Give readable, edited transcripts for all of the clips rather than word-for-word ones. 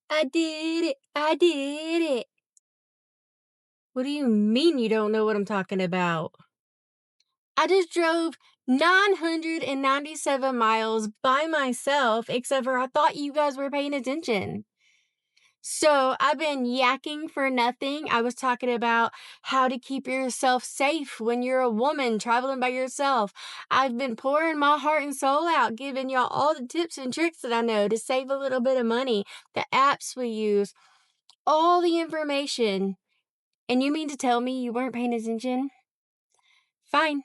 I did it. I did it. What do you mean you don't know what I'm talking about? I just drove 997 miles by myself, except for I thought you guys were paying attention. So I've been yakking for nothing. I was talking about how to keep yourself safe when you're a woman traveling by yourself. I've been pouring my heart and soul out, giving y'all all the tips and tricks that I know to save a little bit of money, the apps we use, all the information. And you mean to tell me you weren't paying attention? Fine.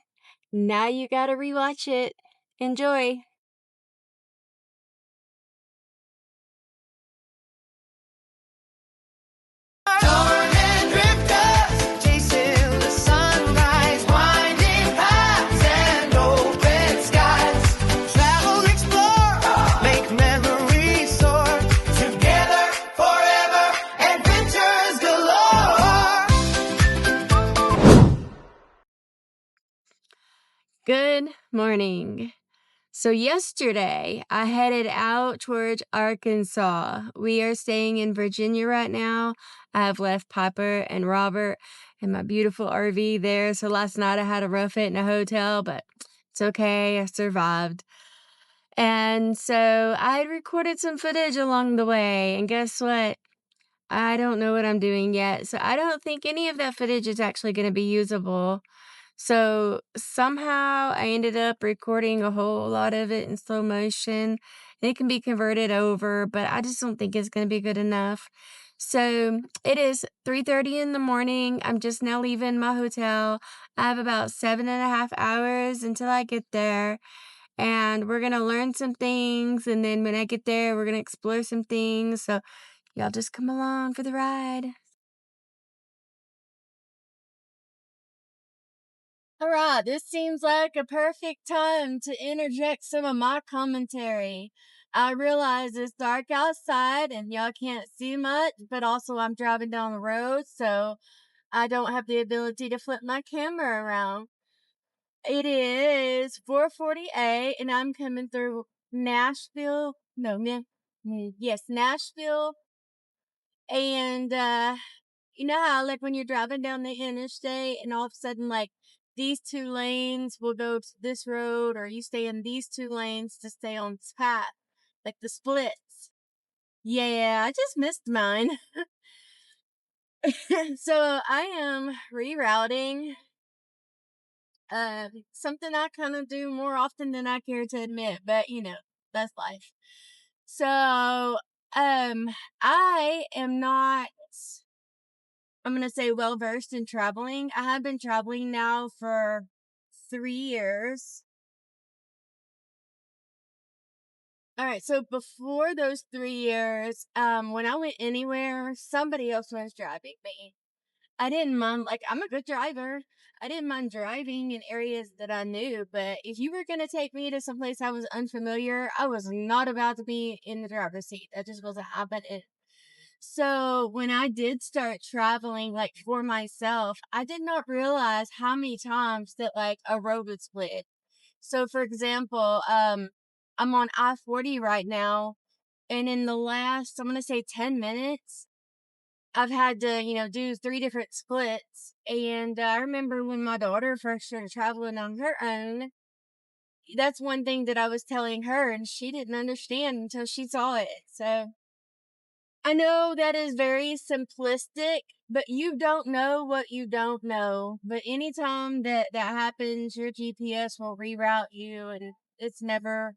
Now you gotta rewatch it. Enjoy. Good morning. So yesterday, I headed out towards Arkansas. We are staying in Virginia right now. I have left Piper and Robert in my beautiful RV there. So last night I had a rough it in a hotel, but it's okay. I survived. And so I had recorded some footage along the way. And guess what? I don't know what I'm doing yet. So I don't think any of that footage is actually going to be usable. So somehow I ended up recording a whole lot of it in slow motion. It can be converted over, but I just don't think it's going to be good enough. So it is 3:30 in the morning. I'm just now leaving my hotel. I have about 7.5 hours until I get there. And we're going to learn some things. And then when I get there, we're going to explore some things. So y'all just come along for the ride. All right, this seems like a perfect time to interject some of my commentary. I realize it's dark outside and y'all can't see much, but also I'm driving down the road, so I don't have the ability to flip my camera around. It is 4:48 and I'm coming through Nashville. No, yes, Nashville. And you know how, like, when you're driving down the interstate and all of a sudden, like, these two lanes will go to this road, or you stay in these two lanes to stay on this path, like the splits. Yeah, I just missed mine. So I am rerouting. Something I kind of do more often than I care to admit, but that's life. So, I am not, I'm going to say, well versed in traveling. I have been traveling now for 3 years. All right. So before those 3 years, when I went anywhere, somebody else was driving me. I didn't mind, like, I'm a good driver. I didn't mind driving in areas that I knew, but if you were going to take me to someplace I was unfamiliar, I was not about to be in the driver's seat. That just wasn't happening. So when I did start traveling, like, for myself, I did not realize how many times that, like, a road would split. So for example, I'm on I-40 right now, and in the last, I'm gonna say 10 minutes, I've had to, do 3 different splits. And I remember when my daughter first started traveling on her own, that's one thing that I was telling her, and she didn't understand until she saw it. So I know that is very simplistic, but you don't know what you don't know. But anytime that happens, your GPS will reroute you, and it's never,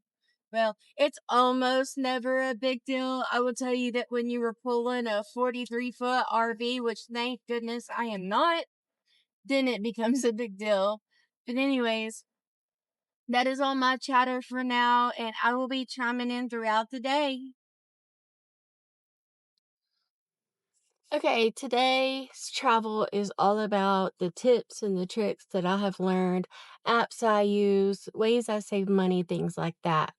well, it's almost never a big deal. I will tell you that when you were pulling a 43-foot RV, which thank goodness I am not, then it becomes a big deal. But anyways, that is all my chatter for now, and I will be chiming in throughout the day. Okay, today's travel is all about the tips and the tricks that I have learned, apps I use, ways I save money, things like that.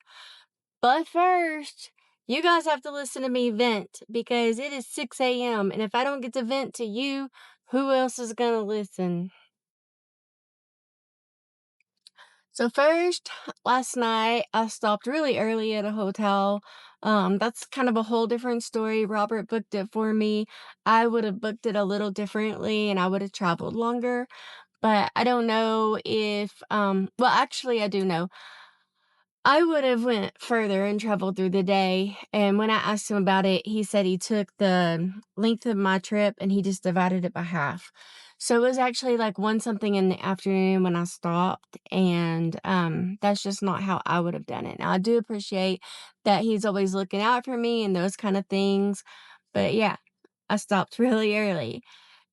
But first, you guys have to listen to me vent because it is 6 a.m. And if I don't get to vent to you, who else is going to listen? So first, last night I stopped really early at a hotel. That's kind of a whole different story. Robert booked it for me. I would have booked it a little differently and I would have traveled longer, but I don't know if well actually I do know. I would have went further and traveled through the day, and when I asked him about it, he said he took the length of my trip and he just divided it by half. So it was actually like 1 something in the afternoon when I stopped, and, that's just not how I would have done it. Now I do appreciate that he's always looking out for me and those kind of things, but yeah, I stopped really early.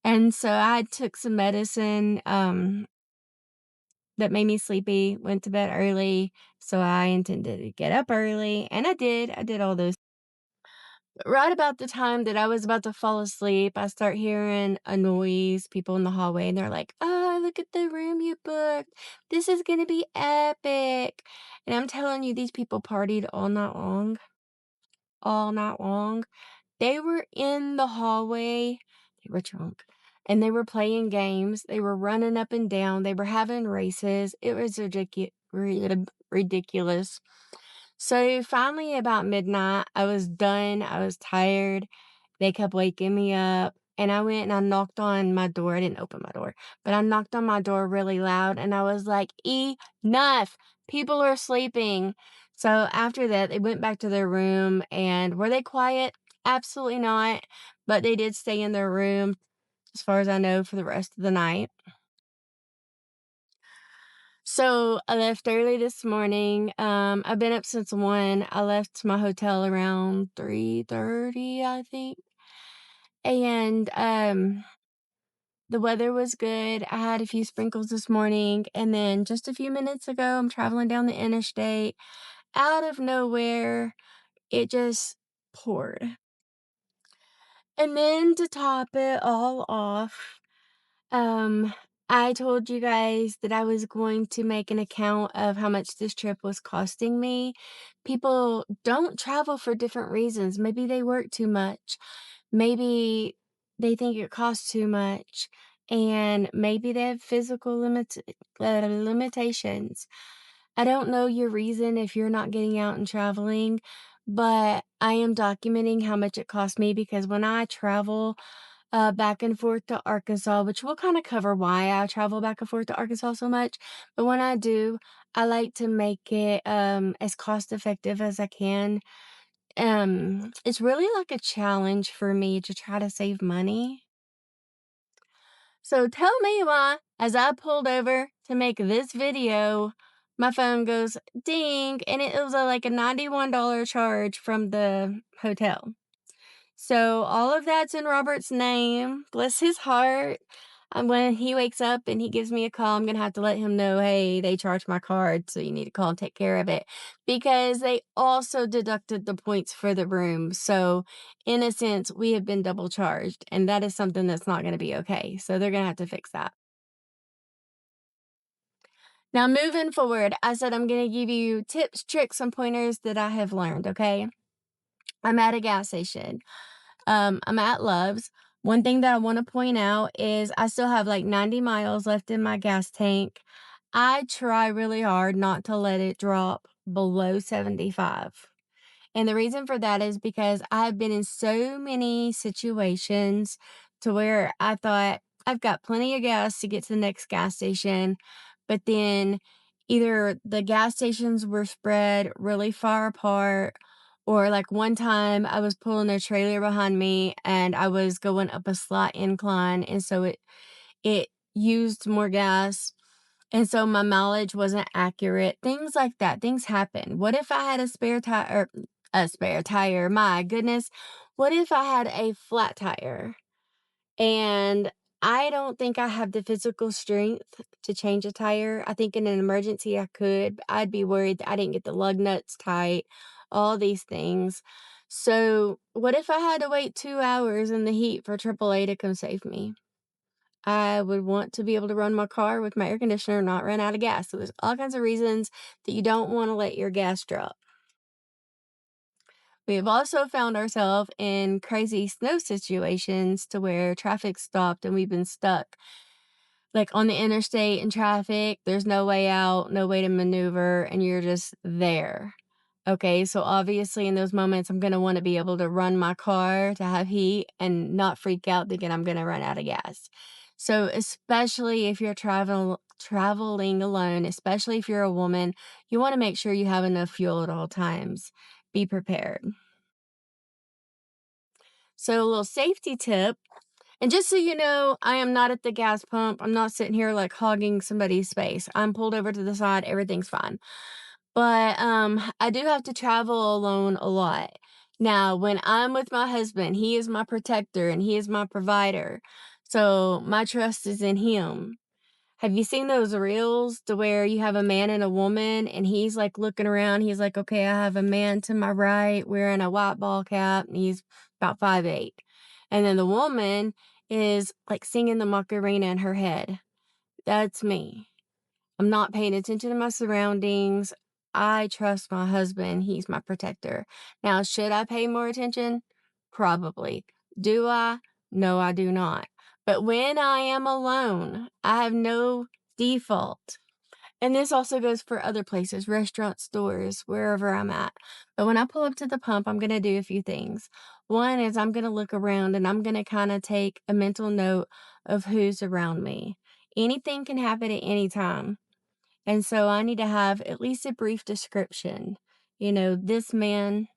And so I took some medicine, that made me sleepy, went to bed early, so I intended to get up early, and I did all those. Right about the time that I was about to fall asleep, I start hearing a noise, people in the hallway, and they're like, "Oh, look at the room you booked. This is gonna be epic." And I'm telling you, these people partied all night long. They were in the hallway, they were drunk, and they were playing games, they were running up and down, they were having races, it was ridiculous. So, finally, about midnight, I was done, I was tired, they kept waking me up, and I went and I knocked on my door. I didn't open my door, but I knocked on my door really loud, and I was like, "Enough! People are sleeping." So after that, they went back to their room, and were they quiet? Absolutely not, but they did stay in their room, as far as I know, for the rest of the night. So I left early this morning. I've been up since 1. I left my hotel around 3:30, I think. And the weather was good. I had a few sprinkles this morning, and then just a few minutes ago, I'm traveling down the interstate. Out of nowhere, it just poured. And then to top it all off, um, I told you guys that I was going to make an account of how much this trip was costing me. People don't travel for different reasons. Maybe they work too much. Maybe they think it costs too much. And maybe they have physical limitations. I don't know your reason if you're not getting out and traveling, but I am documenting how much it cost me because when I travel, back and forth to Arkansas, which will kinda cover why I travel back and forth to Arkansas so much, but when I do, I like to make it, as cost effective as I can. It's really like a challenge for me to try to save money. So tell me why, as I pulled over to make this video, my phone goes ding, and it was like a $91 charge from the hotel. So all of that's in Robert's name, bless his heart. And when he wakes up and he gives me a call, I'm gonna have to let him know, "Hey, they charged my card, so you need to call and take care of it." Because they also deducted the points for the room. So in a sense, we have been double charged, and that is something that's not gonna be okay. So they're gonna have to fix that. Now moving forward, I said I'm gonna give you tips, tricks, and pointers that I have learned, okay? I'm at a gas station. I'm at Love's. One thing that I wanna point out is I still have, like, 90 miles left in my gas tank. I try really hard not to let it drop below 75. And the reason for that is because I've been in so many situations to where I thought, "I've got plenty of gas to get to the next gas station," but then either the gas stations were spread really far apart, or, like, one time I was pulling a trailer behind me and I was going up a slight incline, and so it used more gas, and so my mileage wasn't accurate, things like that, things happen. What if I had a spare tire, my goodness. What if I had a flat tire? And I don't think I have the physical strength to change a tire. I think in an emergency I could, but I'd be worried that I didn't get the lug nuts tight, all these things. So, what if I had to wait 2 hours in the heat for AAA to come save me? I would want to be able to run my car with my air conditioner, not run out of gas. So there's all kinds of reasons that you don't wanna let your gas drop. We have also found ourselves in crazy snow situations to where traffic stopped and we've been stuck. like on the interstate in traffic, there's no way out, no way to maneuver, and you're just there. Okay, so obviously in those moments, I'm gonna wanna be able to run my car to have heat and not freak out thinking I'm gonna run out of gas. So, especially if you're traveling alone, especially if you're a woman, you wanna make sure you have enough fuel at all times. Be prepared. So, a little safety tip, and just so you know, I am not at the gas pump. I'm not sitting here, like, hogging somebody's space. I'm pulled over to the side, everything's fine. But, I do have to travel alone a lot. Now, when I'm with my husband, he is my protector and he is my provider, so my trust is in him. Have you seen those reels to where you have a man and a woman, and he's, like, looking around, he's like, "Okay, I have a man to my right wearing a white ball cap, and he's about 5'8", and then the woman is, like, singing the Macarena in her head. That's me. I'm not paying attention to my surroundings. I trust my husband. He's my protector. Now, should I pay more attention? Probably. Do I? No, I do not. But when I am alone, I have no default. And this also goes for other places, restaurants, stores, wherever I'm at. But when I pull up to the pump, I'm going to do a few things. One is I'm going to look around and I'm going to kind of take a mental note of who's around me. Anything can happen at any time. And so I need to have at least a brief description. You know, this man,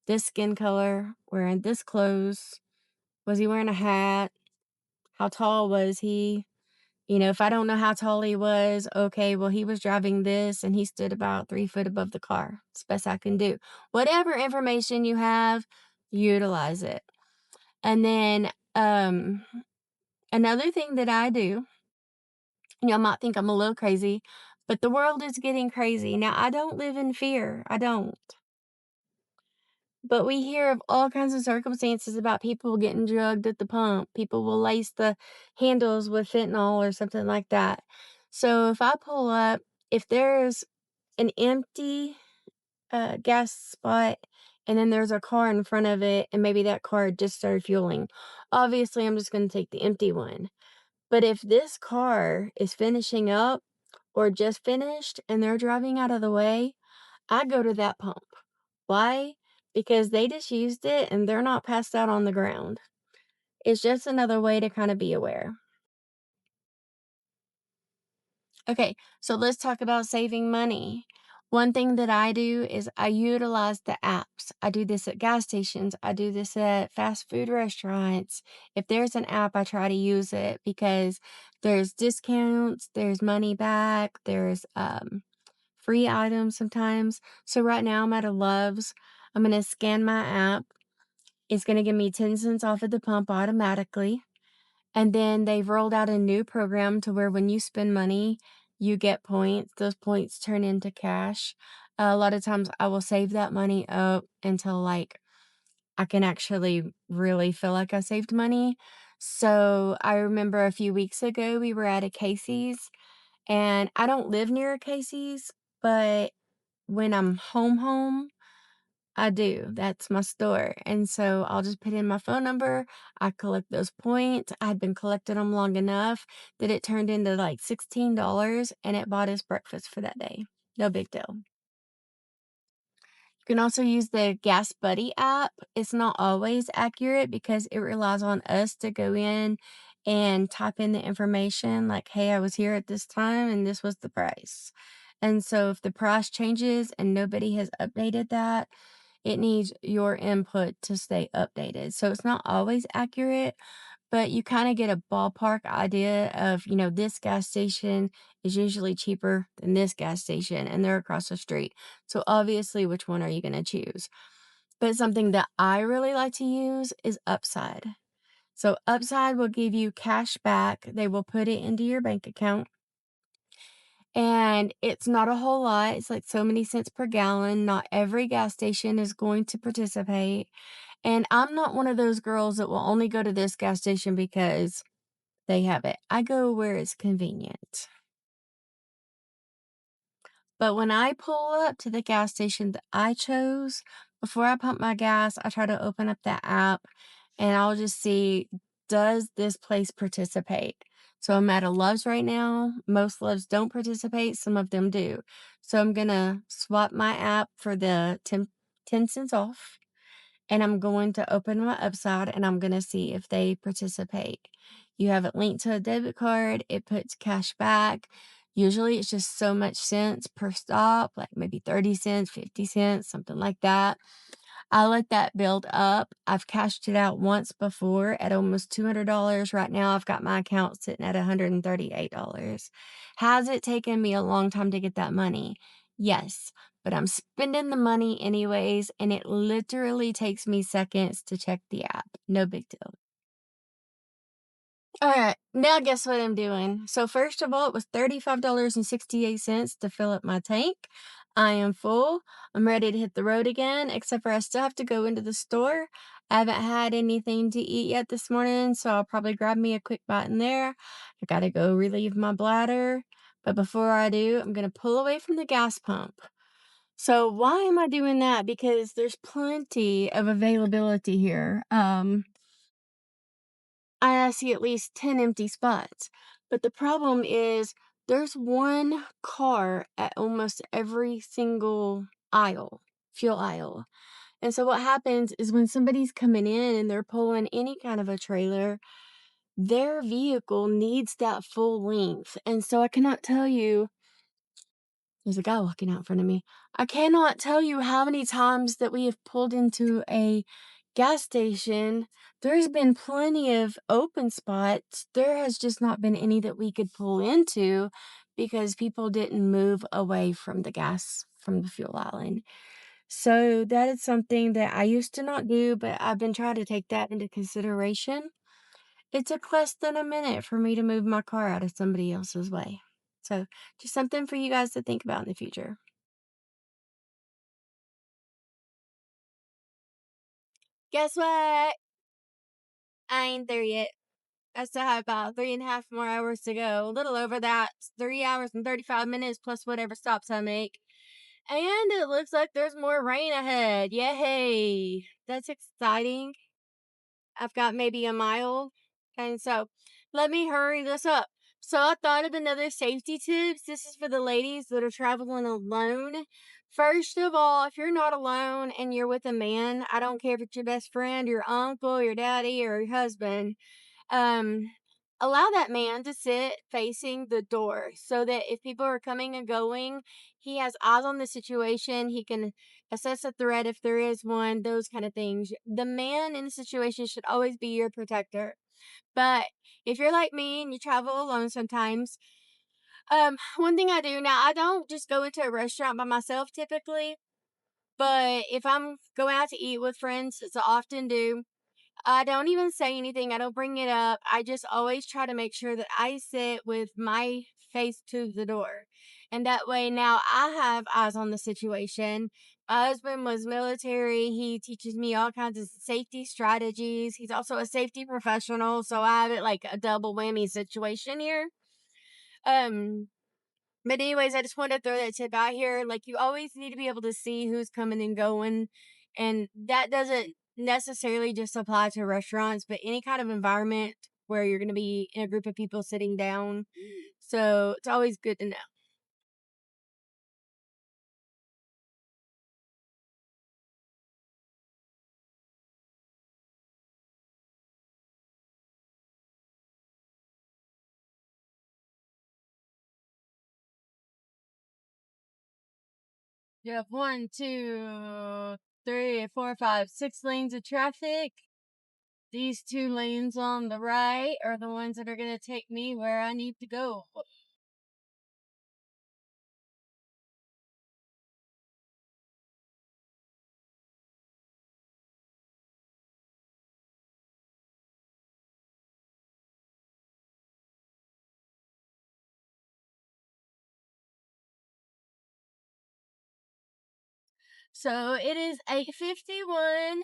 this skin color, wearing this clothes. Was he wearing a hat? How tall was he? You know, if I don't know how tall he was, okay, well, he was driving this and he stood about 3 foot above the car. It's the best I can do. Whatever information you have, utilize it. And then another thing that I do, y'all might think I'm a little crazy, but the world is getting crazy. Now, I don't live in fear. I don't. But we hear of all kinds of circumstances about people getting drugged at the pump. People will lace the handles with fentanyl or something like that. So if I pull up, if there's an empty gas spot and then there's a car in front of it, and maybe that car just started fueling, obviously I'm just going to take the empty one. But if this car is finishing up or just finished and they're driving out of the way, I go to that pump. Why? Because they just used it and they're not passed out on the ground. It's just another way to kind of be aware. Okay, so let's talk about saving money. One thing that I do is I utilize the apps. I do this at gas stations. I do this at fast food restaurants. If there's an app, I try to use it because there's discounts, there's money back, there's free items sometimes. So right now I'm at a Love's. I'm going to scan my app. It's going to give me 10 cents off at the pump automatically. And then they've rolled out a new program to where when you spend money, you get points. Those points turn into cash. A lot of times I will save that money up until like I can actually really feel like I saved money. So I remember a few weeks ago we were at a Casey's, and I don't live near a Casey's, but when I'm home, I do. That's my store, and so I'll just put in my phone number, I collect those points. I had been collecting them long enough that it turned into, like, $16, and it bought us breakfast for that day. No big deal. You can also use the Gas Buddy app. It's not always accurate because it relies on us to go in and type in the information like, "Hey, I was here at this time and this was the price." And so if the price changes and nobody has updated that, it needs your input to stay updated. So it's not always accurate, but you kinda get a ballpark idea of, this gas station is usually cheaper than this gas station, and they're across the street. So, obviously, which one are you gonna choose? But something that I really like to use is Upside. So, Upside will give you cash back. They will put it into your bank account, and it's not a whole lot. It's like so many cents per gallon. Not every gas station is going to participate, and I'm not one of those girls that will only go to this gas station because they have it. I go where it's convenient. But when I pull up to the gas station that I chose, before I pump my gas, I try to open up that app and I'll just see, does this place participate? So I'm at a Love's right now. Most Loves don't participate, some of them do. So I'm gonna swap my app for the 10 cents off, and I'm going to open my Upside, and I'm gonna see if they participate. You have it linked to a debit card, it puts cash back. Usually, it's just so much cents per stop, like maybe 30 cents, 50 cents, something like that. I let that build up. I've cashed it out once before at almost $200. Right now, I've got my account sitting at $138. Has it taken me a long time to get that money? Yes, but I'm spending the money anyways, and it literally takes me seconds to check the app. No big deal. All right, now guess what I'm doing. So first of all, it was $35.68 to fill up my tank. I am full. I'm ready to hit the road again, except for I still have to go into the store. I haven't had anything to eat yet this morning, so I'll probably grab me a quick bite in there. I gotta go relieve my bladder. But before I do, I'm gonna pull away from the gas pump. So why am I doing that? Because there's plenty of availability here. I see at least 10 empty spots. But the problem is there's one car at almost every single aisle, fuel aisle. And so what happens is when somebody's coming in and they're pulling any kind of a trailer, their vehicle needs that full length. And so I cannot tell you, there's a guy walking out in front of me. I cannot tell you how many times that we have pulled into a gas station. There's been plenty of open spots. There has just not been any that we could pull into because people didn't move away from the gas, from the fuel island. So that is something that I used to not do, but I've been trying to take that into consideration. It took less than a minute for me to move my car out of somebody else's way. So, just something for you guys to think about in the future. Guess what? I ain't there yet. I still have about 3.5 more hours to go. A little over that. 3 hours and 35 minutes plus whatever stops I make. And it looks like there's more rain ahead. Yay! That's exciting. I've got maybe a mile. And so let me hurry this up. So I thought of another safety tips. This is for the ladies that are traveling alone. First of all, if you're not alone and you're with a man, I don't care if it's your best friend, your uncle, your daddy, or your husband, um, allow that man to sit facing the door so that if people are coming and going, he has eyes on the situation. He can assess a threat if there is one, those kind of things. The man in the situation should always be your protector. But if you're like me and you travel alone sometimes, one thing I do now, I don't just go into a restaurant by myself typically, but if I'm going out to eat with friends, as I often do, I don't even say anything. I don't bring it up. I just always try to make sure that I sit with my face to the door. And that way now I have eyes on the situation. My husband was military. He teaches me all kinds of safety strategies. He's also a safety professional. So I have it like a double whammy situation here. Um, but anyways, I just wanted to throw that tip out here. Like you always need to be able to see who's coming and going. And that doesn't necessarily just apply to restaurants, but any kind of environment where you're gonna be in a group of people sitting down. So it's always good to know. You have one, two, three, four, five, 6 lanes of traffic. These 2 lanes on the right are the ones that are gonna take me where I need to go. So it is 8:51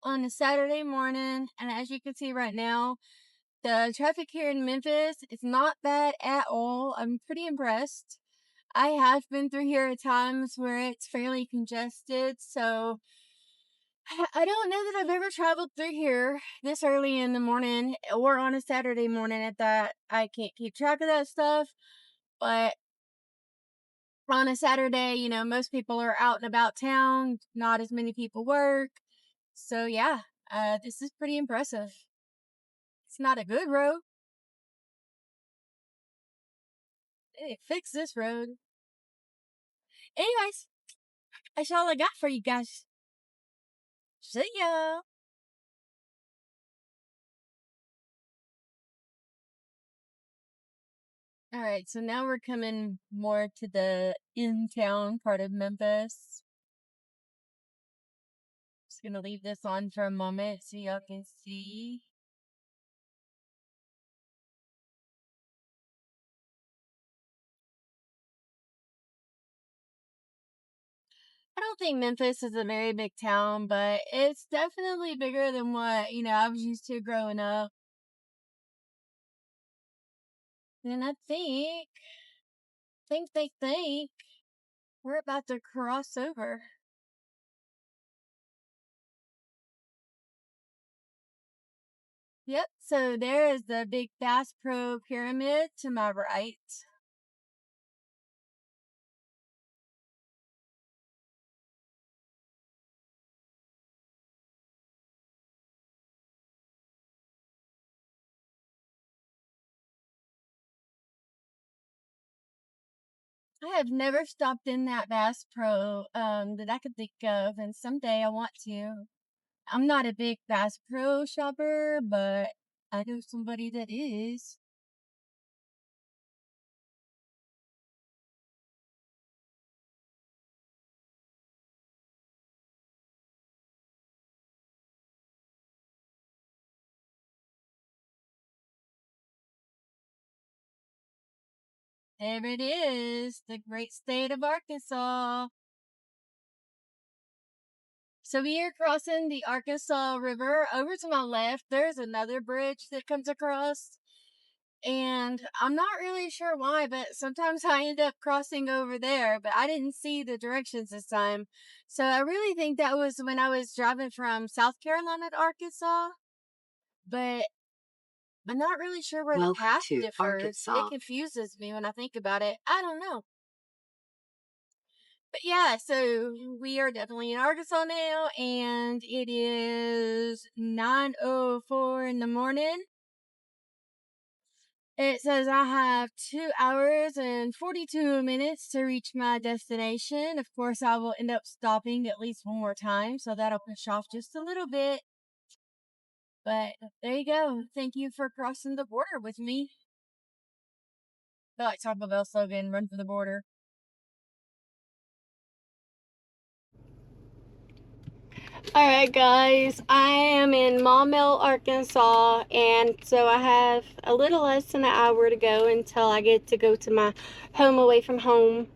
on a Saturday morning, and as you can see right now, the traffic here in Memphis is not bad at all. I'm pretty impressed. I have been through here at times where it's fairly congested, so I don't know that I've ever traveled through here this early in the morning or on a Saturday morning at that. I can't keep track of that stuff. But on a Saturday, most people are out and about town, not as many people work. So, yeah, this is pretty impressive. It's not a good road. They fix this road. Anyways, that's all I got for you guys. See ya. All right, so now we're coming more to the in-town part of Memphis. Just gonna leave this on for a moment so y'all can see. I don't think Memphis is a very big town, but it's definitely bigger than what, I was used to growing up. And I think we're about to cross over. Yep, so there is the big Bass Pro Pyramid to my right. I have never stopped in that Bass Pro that I could think of, and someday I want to. I'm not a big Bass Pro shopper, but I know somebody that is. There it is, the great state of Arkansas. So we are crossing the Arkansas River. Over to my left, there's another bridge that comes across. And I'm not really sure why, but sometimes I end up crossing over there, but I didn't see the directions this time. So I really think that was when I was driving from South Carolina to Arkansas, but I'm not really sure where the Welcome path to differs. Arkansas. It confuses me when I think about it. I don't know. But yeah, so we are definitely in Arkansas now, and it is 9:04 in the morning. It says I have 2 hours and 42 minutes to reach my destination. Of course, I will end up stopping at least one more time, so that'll push off just a little bit. But there you go. Thank you for crossing the border with me. I like Taco Bell slogan, run for the border. Alright, guys, I am in Maumelle, Arkansas, and so I have a little less than an hour to go until I get to go to my home away from home.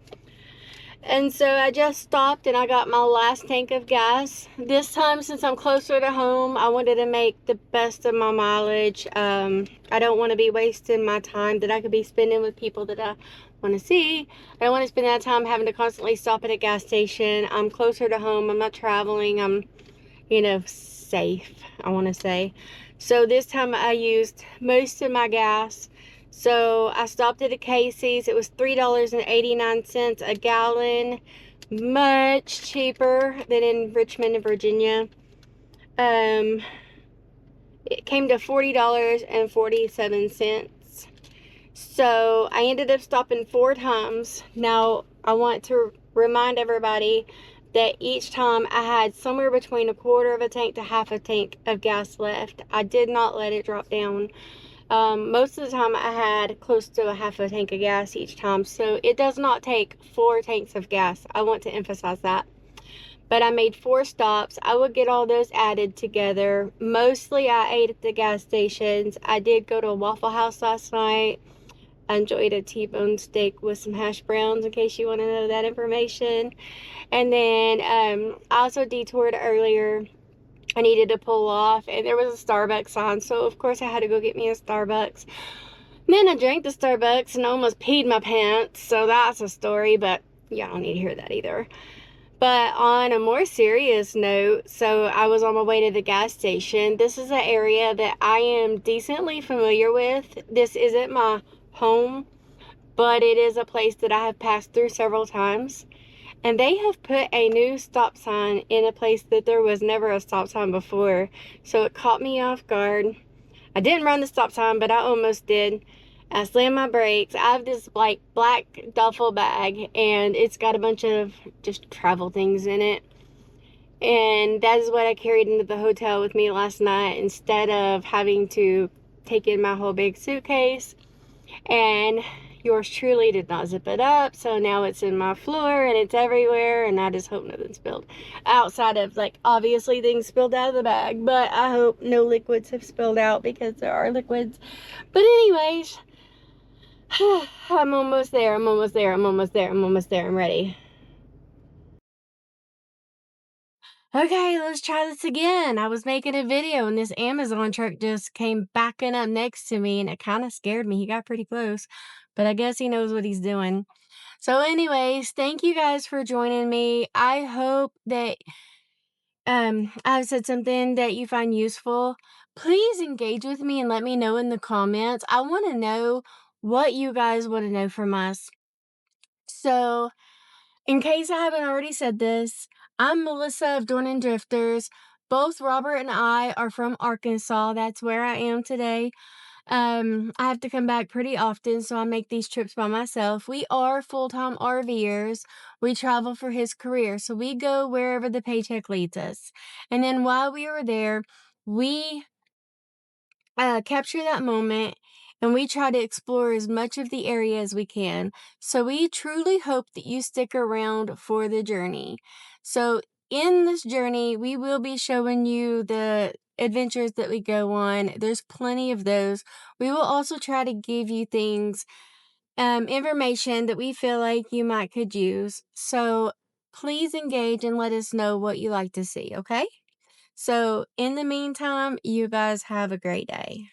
And so I just stopped and I got my last tank of gas. This time, since I'm closer to home, I wanted to make the best of my mileage. I don't want to be wasting my time that I could be spending with people that I want to see. I don't want to spend that time having to constantly stop at a gas station. I'm closer to home. I'm not traveling. I'm safe, I want to say. So this time I used most of my gas. So I stopped at a Casey's. It was $3.89 a gallon, much cheaper than in Richmond, Virginia. It came to $40.47. So I ended up stopping 4 times. Now I want to remind everybody that each time I had somewhere between a quarter of a tank to half a tank of gas left. I did not let it drop down. Most of the time I had close to a half a tank of gas each time. So it does not take 4 tanks of gas. I want to emphasize that. But I made 4 stops. I would get all those added together. Mostly I ate at the gas stations. I did go to a Waffle House last night. I enjoyed a T-bone steak with some hash browns, in case you want to know that information. And then I also detoured earlier. I needed to pull off, and there was a Starbucks sign, so of course I had to go get me a Starbucks. And then I drank the Starbucks and almost peed my pants, so that's a story, but yeah, I don't need to hear that either. But on a more serious note, so I was on my way to the gas station. This is an area that I am decently familiar with. This isn't my home, but it is a place that I have passed through several times. And they have put a new stop sign in a place that there was never a stop sign before. So it caught me off guard. I didn't run the stop sign, but I almost did. I slammed my brakes. I have this like black duffel bag, and it's got a bunch of just travel things in it. And that is what I carried into the hotel with me last night instead of having to take in my whole big suitcase. And yours truly did not zip it up, so now it's in my floor and it's everywhere, and I just hope nothing spilled. Outside of, like, obviously things spilled out of the bag, but I hope no liquids have spilled out because there are liquids. But anyways, I'm almost there, I'm almost there, I'm almost there, I'm almost there, I'm ready. Okay, let's try this again. I was making a video and this Amazon truck just came backing up next to me and it kind of scared me. He got pretty close, but I guess he knows what he's doing. So anyways, thank you guys for joining me. I hope that I've said something that you find useful. Please engage with me and let me know in the comments. I want to know what you guys want to know from us. So, in case I haven't already said this, I'm Melissa of Dorn and Drifters. Both Robert and I are from Arkansas. That's where I am today. I have to come back pretty often, so I make these trips by myself. We are full-time RVers. We travel for his career, so we go wherever the paycheck leads us. And then while we are there, we capture that moment and we try to explore as much of the area as we can. So we truly hope that you stick around for the journey. So in this journey, we will be showing you the adventures that we go on. There's plenty of those. We will also try to give you things, information that we feel like you might could use. So please engage and let us know what you like to see, okay? So in the meantime, you guys have a great day.